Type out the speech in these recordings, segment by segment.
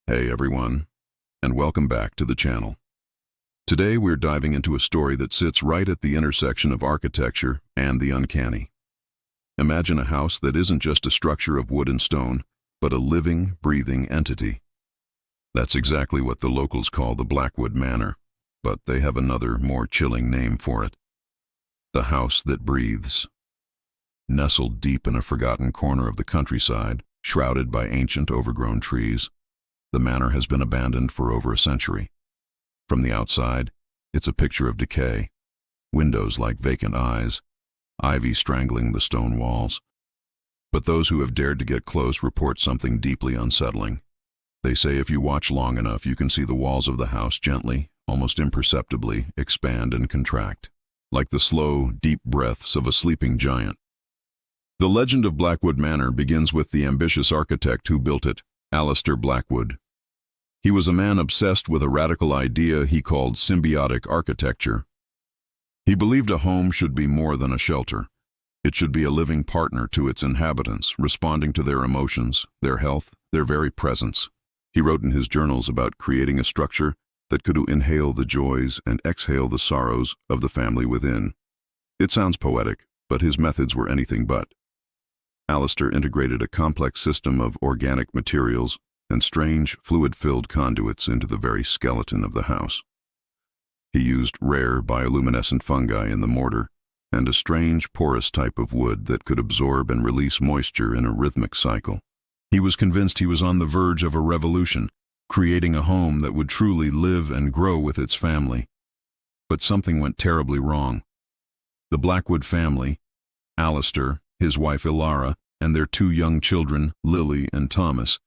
Hey everyone, and welcome back to the channel. Today we're diving into a story that sits right at the intersection of architecture and the uncanny. Imagine a house that isn't just a structure of wood and stone, but a living, breathing entity. That's exactly what the locals call the Blackwood Manor, but they have another, more chilling name for it. The House That Breathes. Nestled deep in a forgotten corner of the countryside, shrouded by ancient overgrown trees, the manor has been abandoned for over a century. From the outside, it's a picture of decay. Windows like vacant eyes, ivy strangling the stone walls. But those who have dared to get close report something deeply unsettling. They say if you watch long enough, you can see the walls of the house gently, almost imperceptibly, expand and contract, like the slow, deep breaths of a sleeping giant. The legend of Blackwood Manor begins with the ambitious architect who built it, Alistair Blackwood. He was a man obsessed with a radical idea he called symbiotic architecture. He believed a home should be more than a shelter. It should be a living partner to its inhabitants, responding to their emotions, their health, their very presence. He wrote in his journals about creating a structure that could inhale the joys and exhale the sorrows of the family within. It sounds poetic, but his methods were anything but. Alistair integrated a complex system of organic materials and strange, fluid-filled conduits into the very skeleton of the house. He used rare, bioluminescent fungi in the mortar and a strange, porous type of wood that could absorb and release moisture in a rhythmic cycle. He was convinced he was on the verge of a revolution, creating a home that would truly live and grow with its family. But something went terribly wrong. The Blackwood family, Alistair, his wife Ilara, and their two young children, Lily and Thomas,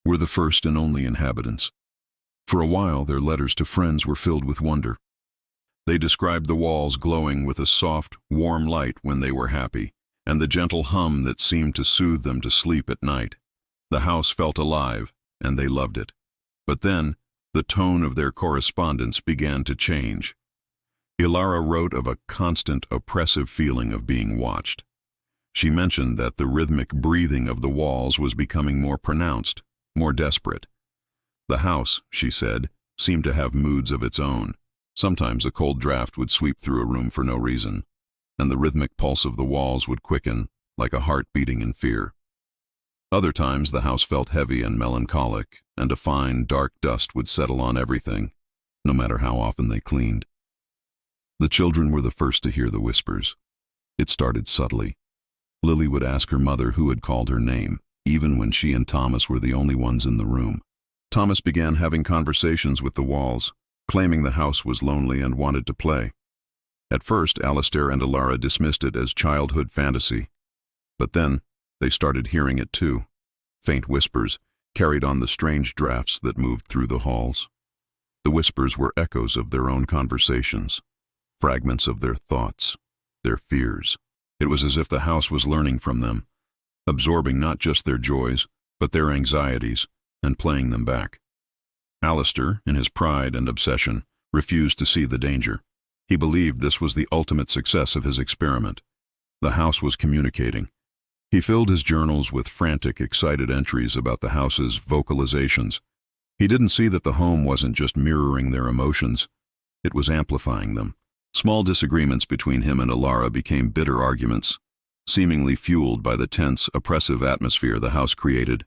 were the first and only inhabitants. For a while, their letters to friends were filled with wonder. They described the walls glowing with a soft, warm light when they were happy, and the gentle hum that seemed to soothe them to sleep at night. The house felt alive, and they loved it. But then, the tone of their correspondence began to change. Ilara wrote of a constant, oppressive feeling of being watched. She mentioned that the rhythmic breathing of the walls was becoming more pronounced, more desperate. The house, she said, seemed to have moods of its own. Sometimes a cold draft would sweep through a room for no reason, and the rhythmic pulse of the walls would quicken, like a heart beating in fear. Other times the house felt heavy and melancholic, and a fine, dark dust would settle on everything, no matter how often they cleaned. The children were the first to hear the whispers. It started subtly. Lily would ask her mother who had called her name, even when she and Thomas were the only ones in the room. Thomas began having conversations with the walls, claiming the house was lonely and wanted to play. At first, Alistair and Ilara dismissed it as childhood fantasy. But then, they started hearing it too. Faint whispers carried on the strange drafts that moved through the halls. The whispers were echoes of their own conversations, fragments of their thoughts, their fears. It was as if the house was learning from them, absorbing not just their joys, but their anxieties, and playing them back. Alistair, in his pride and obsession, refused to see the danger. He believed this was the ultimate success of his experiment. The house was communicating. He filled his journals with frantic, excited entries about the house's vocalizations. He didn't see that the home wasn't just mirroring their emotions, it was amplifying them. Small disagreements between him and Ilara became bitter arguments, seemingly fueled by the tense, oppressive atmosphere the house created.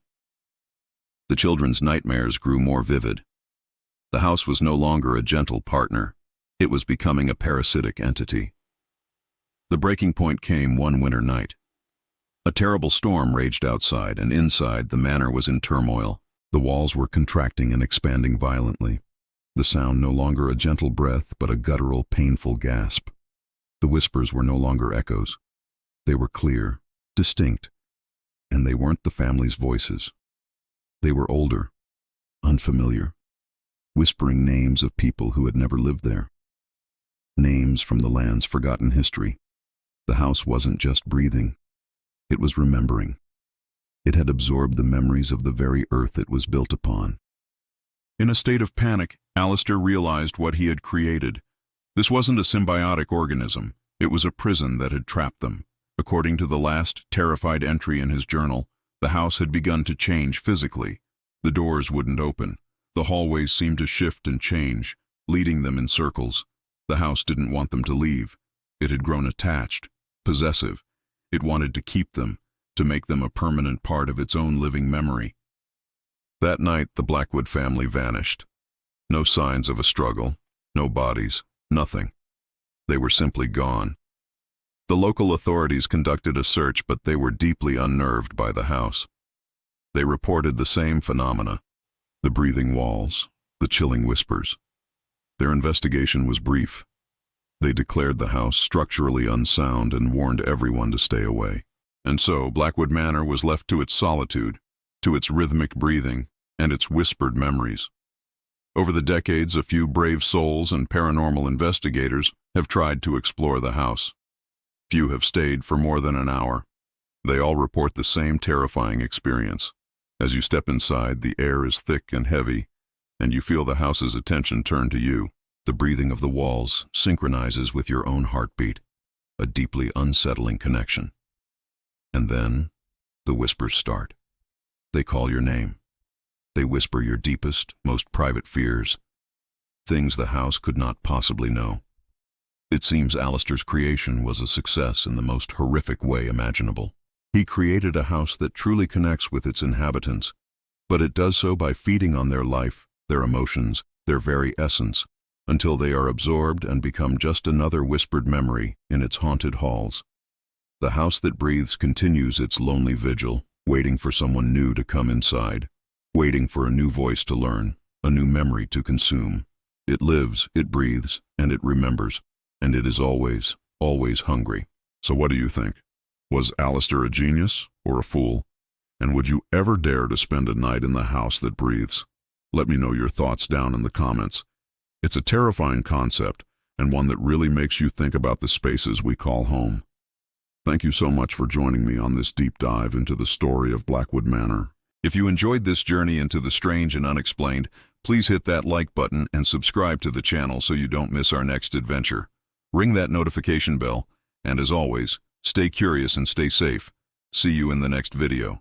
The children's nightmares grew more vivid. The house was no longer a gentle partner. It was becoming a parasitic entity. The breaking point came one winter night. A terrible storm raged outside, and inside the manor was in turmoil. The walls were contracting and expanding violently. The sound no longer a gentle breath, but a guttural, painful gasp. The whispers were no longer echoes. They were clear, distinct, and they weren't the family's voices. They were older, unfamiliar, whispering names of people who had never lived there. Names from the land's forgotten history. The house wasn't just breathing. It was remembering. It had absorbed the memories of the very earth it was built upon. In a state of panic, Alistair realized what he had created. This wasn't a symbiotic organism. It was a prison that had trapped them. According to the last terrified entry in his journal, the house had begun to change physically. The doors wouldn't open. The hallways seemed to shift and change, leading them in circles. The house didn't want them to leave. It had grown attached, possessive. It wanted to keep them, to make them a permanent part of its own living memory. That night, the Blackwood family vanished. No signs of a struggle, no bodies, nothing. They were simply gone. The local authorities conducted a search, but they were deeply unnerved by the house. They reported the same phenomena: the breathing walls, the chilling whispers. Their investigation was brief. They declared the house structurally unsound and warned everyone to stay away. And so Blackwood Manor was left to its solitude, to its rhythmic breathing, and its whispered memories. Over the decades, a few brave souls and paranormal investigators have tried to explore the house. Few have stayed for more than an hour. They all report the same terrifying experience. As you step inside, the air is thick and heavy, and you feel the house's attention turn to you. The breathing of the walls synchronizes with your own heartbeat, a deeply unsettling connection. And then, the whispers start. They call your name. They whisper your deepest, most private fears, things the house could not possibly know. It seems Alistair's creation was a success in the most horrific way imaginable. He created a house that truly connects with its inhabitants, but it does so by feeding on their life, their emotions, their very essence, until they are absorbed and become just another whispered memory in its haunted halls. The house that breathes continues its lonely vigil, waiting for someone new to come inside, waiting for a new voice to learn, a new memory to consume. It lives, it breathes, and it remembers, and it is always, always hungry. So what do you think? Was Alistair a genius or a fool? And would you ever dare to spend a night in the house that breathes? Let me know your thoughts down in the comments. It's a terrifying concept, and one that really makes you think about the spaces we call home. Thank you so much for joining me on this deep dive into the story of Blackwood Manor. If you enjoyed this journey into the strange and unexplained, please hit that like button and subscribe to the channel so you don't miss our next adventure. Ring that notification bell, and as always, stay curious and stay safe. See you in the next video.